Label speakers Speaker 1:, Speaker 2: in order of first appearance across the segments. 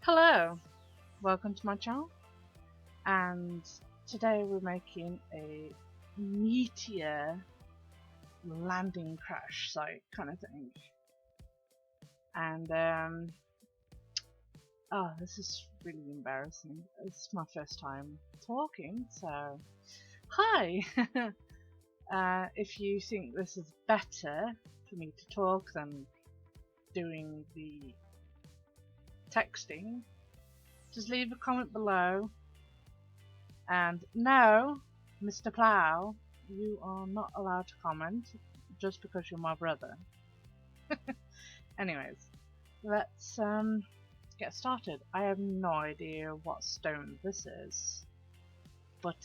Speaker 1: Hello, welcome to my channel, and today we're making a meteor landing crash site kind of thing. And oh, this is really embarrassing. It's my first time talking, so hi. If you think this is better for me to talk than doing the texting, just leave a comment below. And no, Mr. Plow, you are not allowed to comment just because you're my brother. Anyways, let's get started. I have no idea what stone this is, but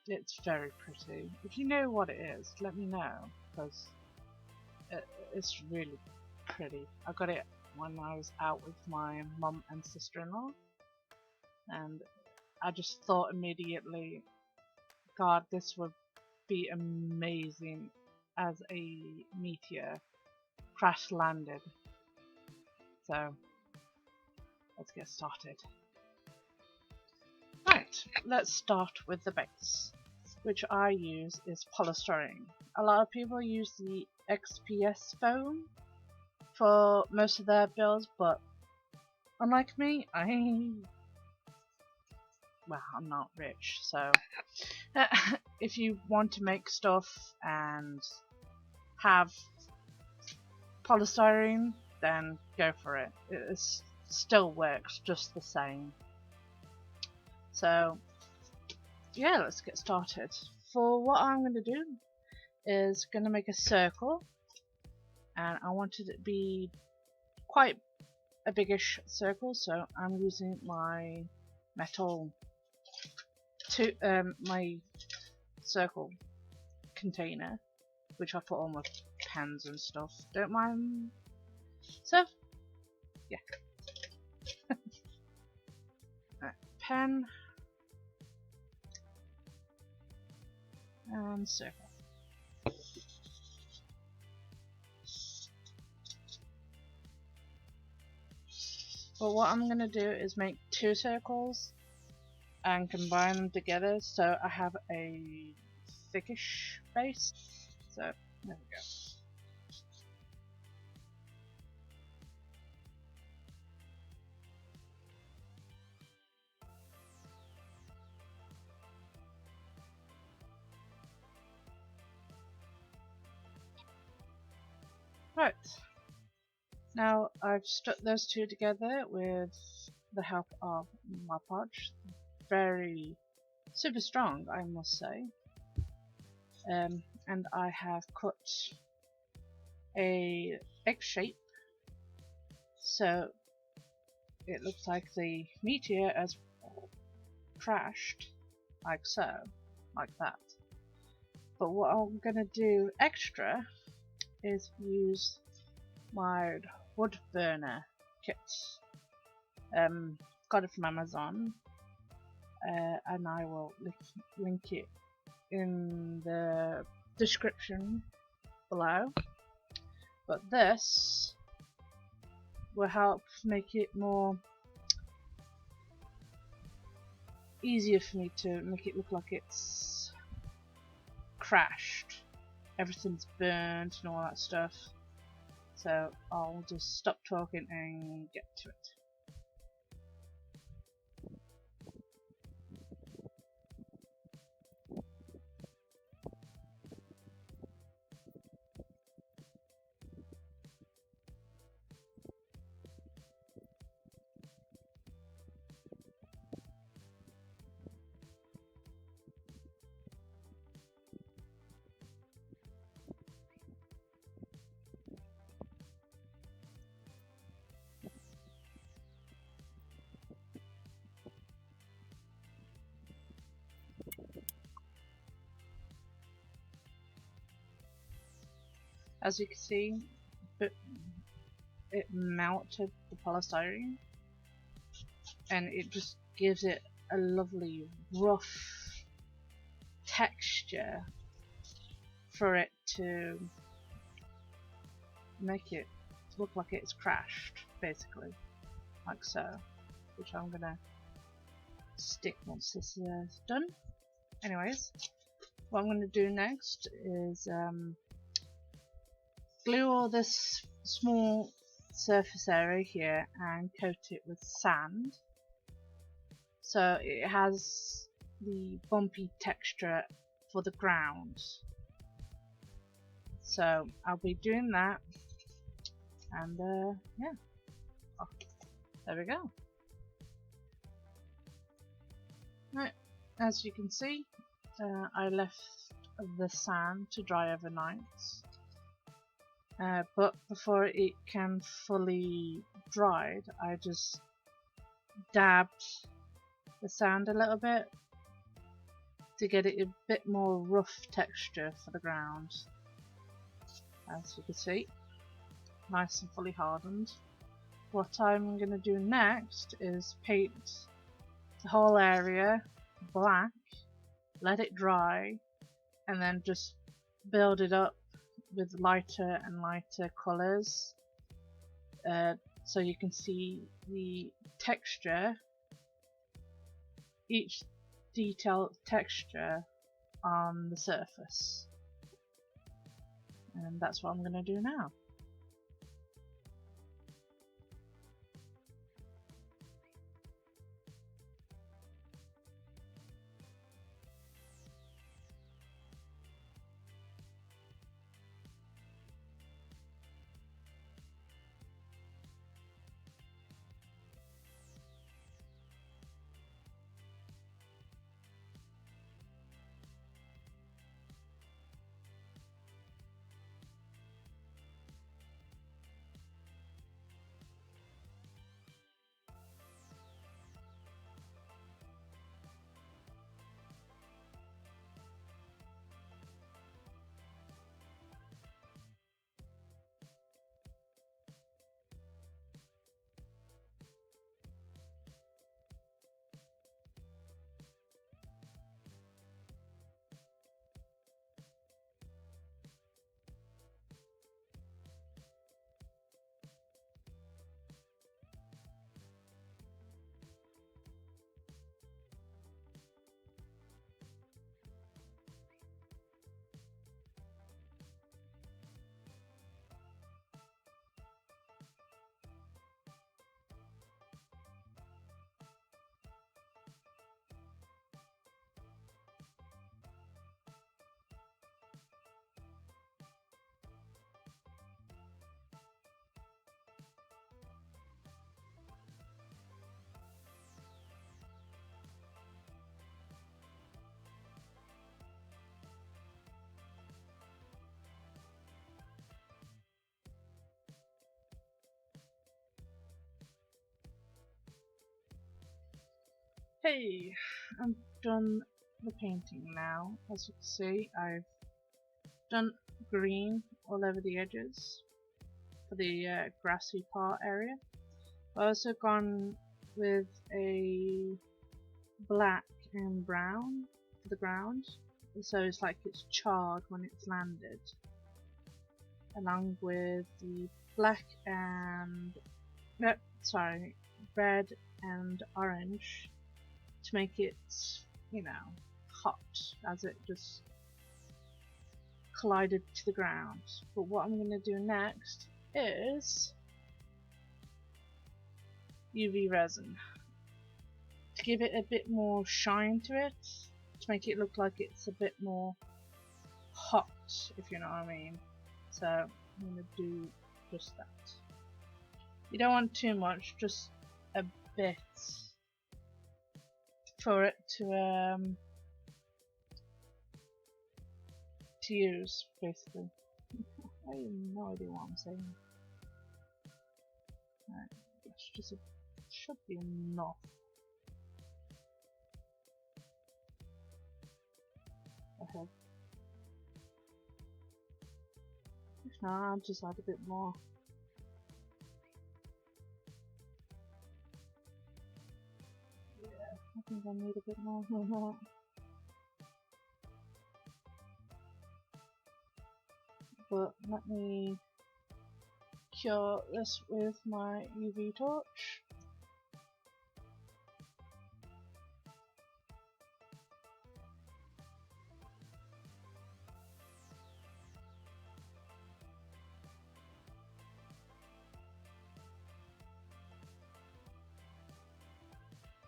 Speaker 1: it's very pretty. If you know what it is, let me know, because it's really pretty. I got it when I was out with my mum and sister-in-law, and I just thought immediately, God, this would be amazing as a meteor crash landed. So let's get started. Right, let's start with the base, which I use is polystyrene. A lot of people use the XPS foam for most of their builds, but unlike me, I'm not rich, so if you want to make stuff and have polystyrene, then go for it. It still works just the same. So yeah, let's get started. For what I'm going to do is going to make a circle, and I wanted it to be quite a biggish circle, so I'm using my metal my circle container, which I put all my pens and stuff. Don't mind. So yeah. Right, pen and circle. But what I'm going to do is make two circles and combine them together so I have a thickish base. So there we go. Right, now I've stuck those two together with the help of my Podge. Very super strong, I must say. And I have cut a X shape so it looks like the meteor has crashed, like so, like that. But what I'm gonna do extra is use my wood burner kit. Got it from Amazon, and I will link it in the description below. But this will help make it more easier for me to make it look like it's crashed. Everything's burnt and all that stuff. So I'll just stop talking and get to it. As you can see, it melted the polystyrene, and it just gives it a lovely rough texture for it to make it look like it's crashed, basically, like so. which I'm gonna stick once this is done. Anyways, what I'm gonna do next is glue all this small surface area here and coat it with sand, so it has the bumpy texture for the ground. So I'll be doing that, and yeah, oh, there we go. Right, as you can see, I left the sand to dry overnight, but before it can fully dried, I just dabbed the sand a little bit to get it a bit more rough texture for the ground. As you can see, nice and fully hardened. What I'm going to do next is paint the whole area black, let it dry, and then just build it up with lighter and lighter colours, so you can see the texture, each detailed texture on the surface. And that's what I'm going to do now. Hey, I'm done the painting now. As you can see, I've done green all over the edges for the grassy part area. I've also gone with a black and brown for the ground, so it's like it's charred when it's landed, along with the black and red and orange to make it, you know, hot as it just collided to the ground. But what I'm going to do next is UV resin to give it a bit more shine to it, to make it look like it's a bit more hot, if you know what I mean. So I'm going to do just that. You don't want too much, just a bit for it to use, basically. I have no idea what I'm saying. Right, that's just should be enough. Okay. If not, I'll just add a bit more. I think I need a bit more than that. But let me cure this with my UV torch.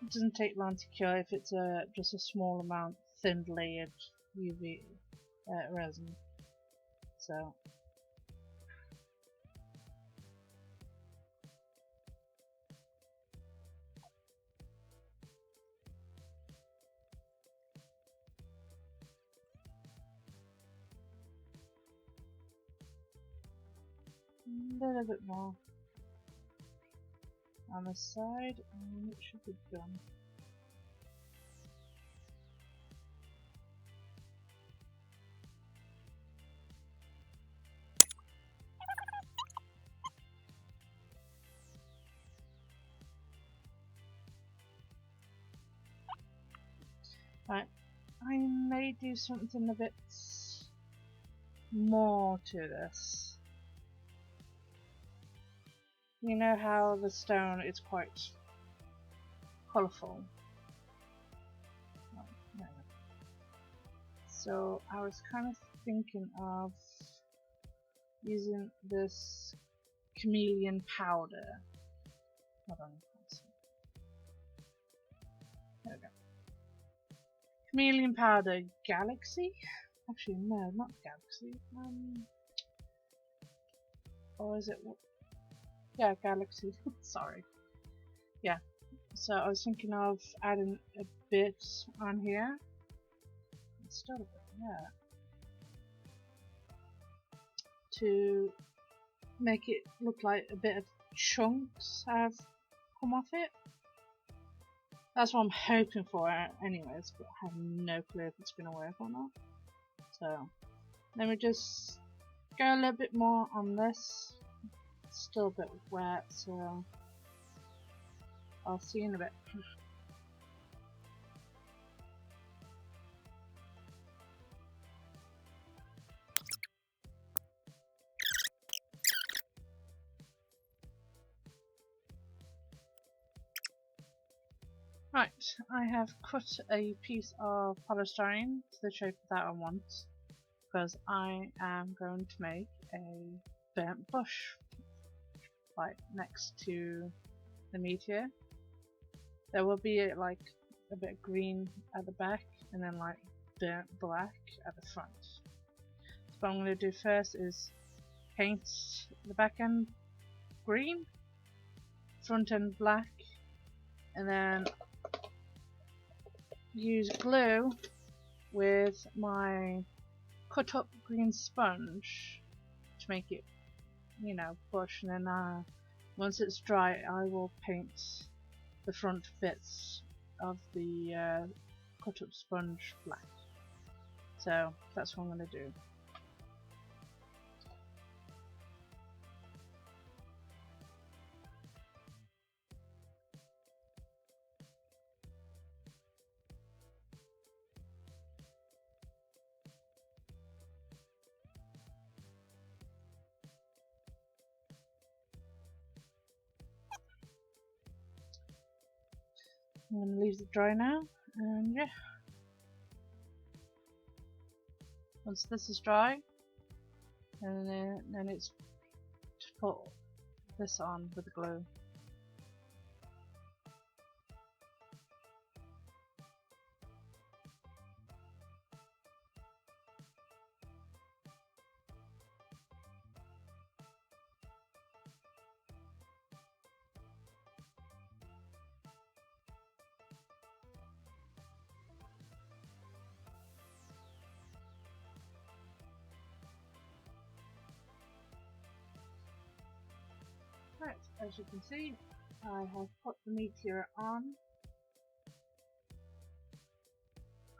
Speaker 1: It doesn't take long to cure if it's just a small amount thin layered UV resin. So a little bit more on the side, and it should be done. Right, I may do something a bit more to this. You know how the stone is quite colourful? Oh, no. So I was kind of thinking of using this chameleon powder. Hold on. There we go. Chameleon powder galaxy? Actually, no, not galaxy. Or is it? Yeah, galaxy. Sorry. Yeah. So I was thinking of adding a bit on here. Still a bit, yeah. To make it look like a bit of chunks have come off it. That's what I'm hoping for anyways, but I have no clue if it's going to work or not. So let me just go a little bit more on this. It's still a bit wet, so I'll see you in a bit. Right, I have cut a piece of polystyrene to the shape that I want, because I am going to make a burnt bush like next to the Meteor. There will be like a bit of green at the back and then like burnt black at the front. So what I'm going to do first is paint the back end green, front end black, and then use glue with my cut up green sponge to make it, you know, bush, and then once it's dry I will paint the front bits of the cut up sponge black. So that's what I'm going to do. I'm going to leave it dry now, and yeah. Once this is dry, and then it's to put this on with the glue. Right, as you can see, I have put the Meteor on,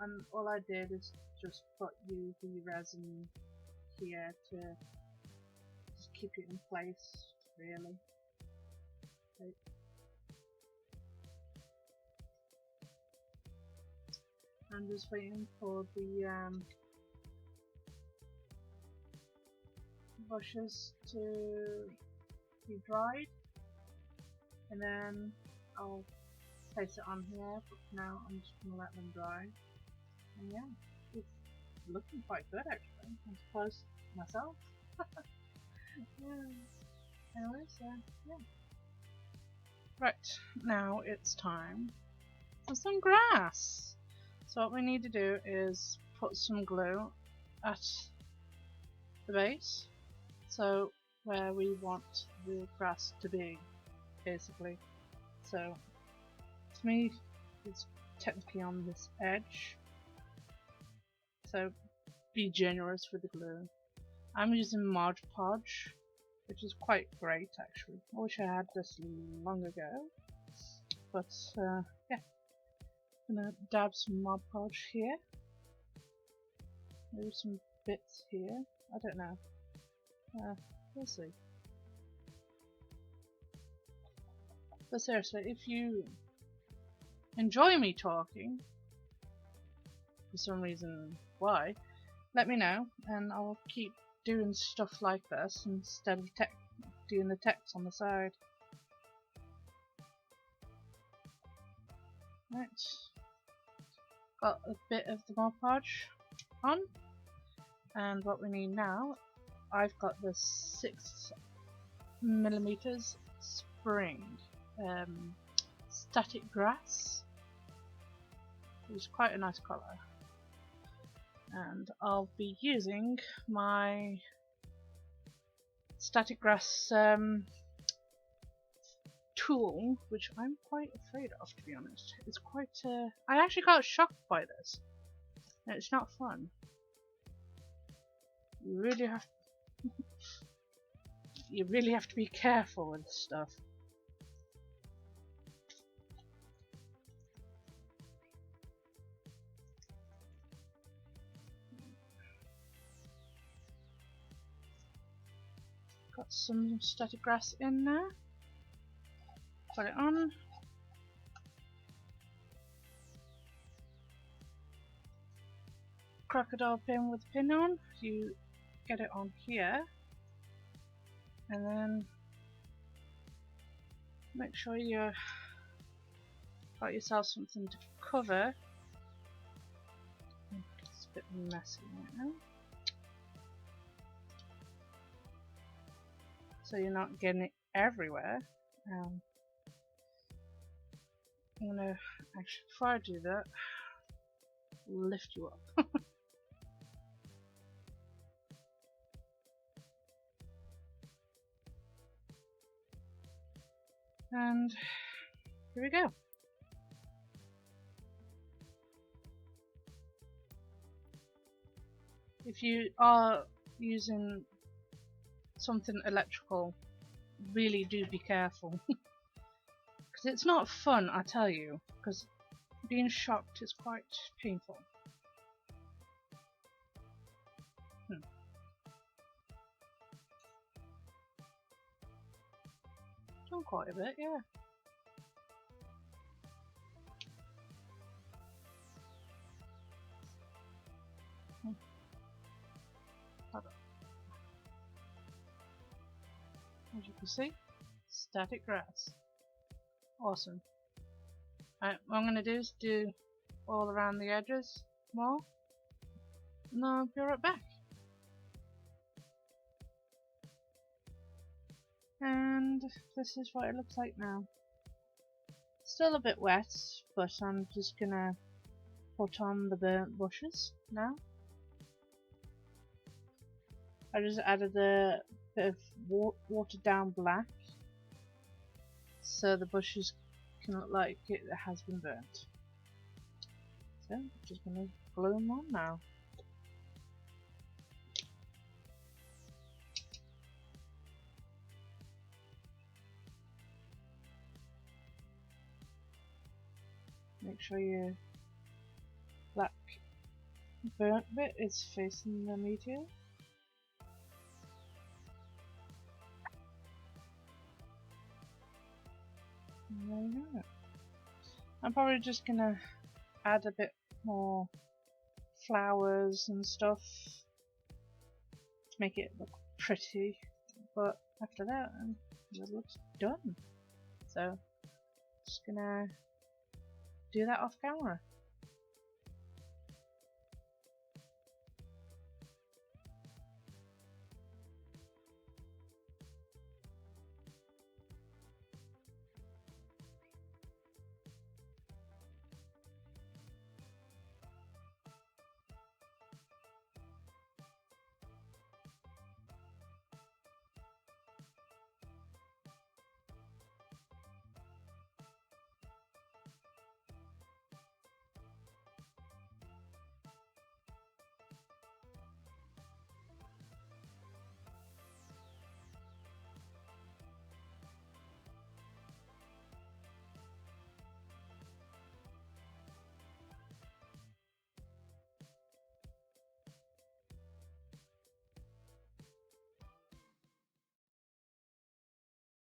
Speaker 1: and all I did is just put UV resin here to just keep it in place, really. Okay. I'm just waiting for the brushes to be dried, and then I'll place it on here, but now I'm just going to let them dry. And yeah, it's looking quite good actually. I'm surprised myself. Yeah. Anyways, yeah. Right, now it's time for some grass. So what we need to do is put some glue at the base, so where we want the grass to be, basically. So to me, it's technically on this edge, so be generous with the glue. I'm using Podge, which is quite great actually. I wish I had this long ago, but yeah. I'm gonna dab some Podge here. Maybe some bits here. I don't know. We'll see. But seriously, if you enjoy me talking, for some reason why, let me know and I'll keep doing stuff like this instead of doing the text on the side. Right, got a bit of the Mod Podge on, and what we need now, I've got the 6mm Sping static grass, which is quite a nice colour, and I'll be using my static grass tool, which I'm quite afraid of, to be honest. It's quite I actually got shocked by this, and it's not fun. You really have to be careful with this stuff. Got some static grass in there. Put it on. Crocodile pin with pin on. You get it on here, and then make sure you got yourself something to cover. It's a bit messy right now, so you're not getting it everywhere. I'm gonna actually, before I do that, lift you up. And here we go. If you are using something electrical, really do be careful. Because it's not fun, I tell you, because being shocked is quite painful. Done quite a bit, yeah. As you can see, static grass. Awesome. Alright, what I'm going to do is do all around the edges more, and then I'll be right back. And this is what it looks like now. Still a bit wet, but I'm just going to put on the burnt bushes now. I just added a bit of watered down black, so the bushes can look like it has been burnt. So I'm just going to glue them on now. Make sure your black burnt bit is facing the Meteor. And there you have it. I'm probably just gonna add a bit more flowers and stuff to make it look pretty, but after that it looks done. So just gonna do that off camera.